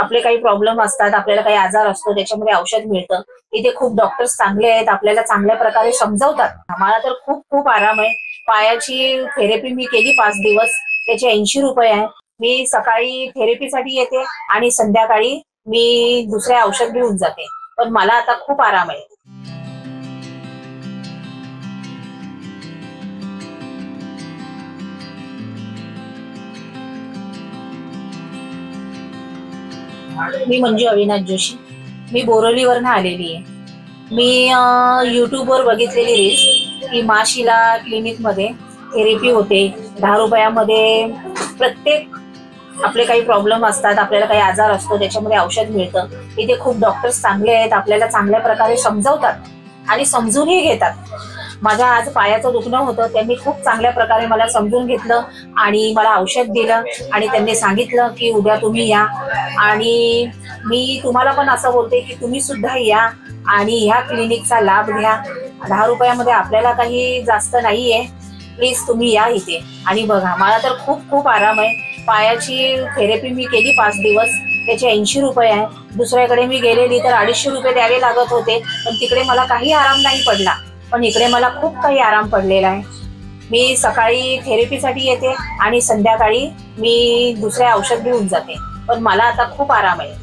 आपले काही प्रॉब्लेम असतात, आपल्याला काही आजार असतो, त्याच्यामध्ये औषध मिळतं. इथे खूप डॉक्टर्स चांगले आहेत, आपल्याला चांगल्या प्रकारे समजावतात. मला तर खूप खूप आराम आहे. पायाची थेरपी मी केली 5 दिवस, त्याचे 80 रुपये आहे. मी सकाळी थेरपीसाठी येते आणि संध्याकाळी मी दुसरे औषध घेऊन जाते. पण मला आता खूप आराम आहे. मी मंजू अविनाश जोशी. मी बोरिवलीवरनं आलेली आहे. मी युट्यूबवर बघितलेली रील्स की माशिला क्लिनिकमध्ये थेरपी होते. 10 रुपयामध्ये प्रत्येक आपले काही प्रॉब्लेम असतात, आपल्याला काही आजार असतो, त्याच्यामध्ये औषध मिळतं. इथे खूप डॉक्टर्स चांगले आहेत, आपल्याला चांगल्या प्रकारे समजावतात आणि समजूनही घेतात. माझ्या आज पायाचं दुखणं होतं, त्यांनी खूप चांगल्या प्रकारे मला समजून घेतलं आणि मला औषध दिलं आणि त्यांनी सांगितलं की उद्या तुम्ही या. आणि मी तुम्हाला पण असं बोलते की तुम्ही सुद्धा या आणि ह्या क्लिनिकचा लाभ घ्या. 10 रुपयामध्ये आपल्याला काही जास्त नाहीये. प्लीज तुम्ही या इथे आणि बघा. मला तर खूप खूप आराम आहे. पायाची थेरपी मी केली 5 दिवस, त्याचे 80 रुपये आहे. दुसऱ्याकडे मी गेलेली तर 250 रुपये द्यावे लागत होते, पण तिकडे मला काही आराम नाही पडला. पण इकडे मला खूप काही आराम पडलेला आहे. मी सकाळी थेरपीसाठी येते आणि संध्याकाळी मी दुसरे औषध घेऊन जाते. पण मला आता खूप आराम आहे.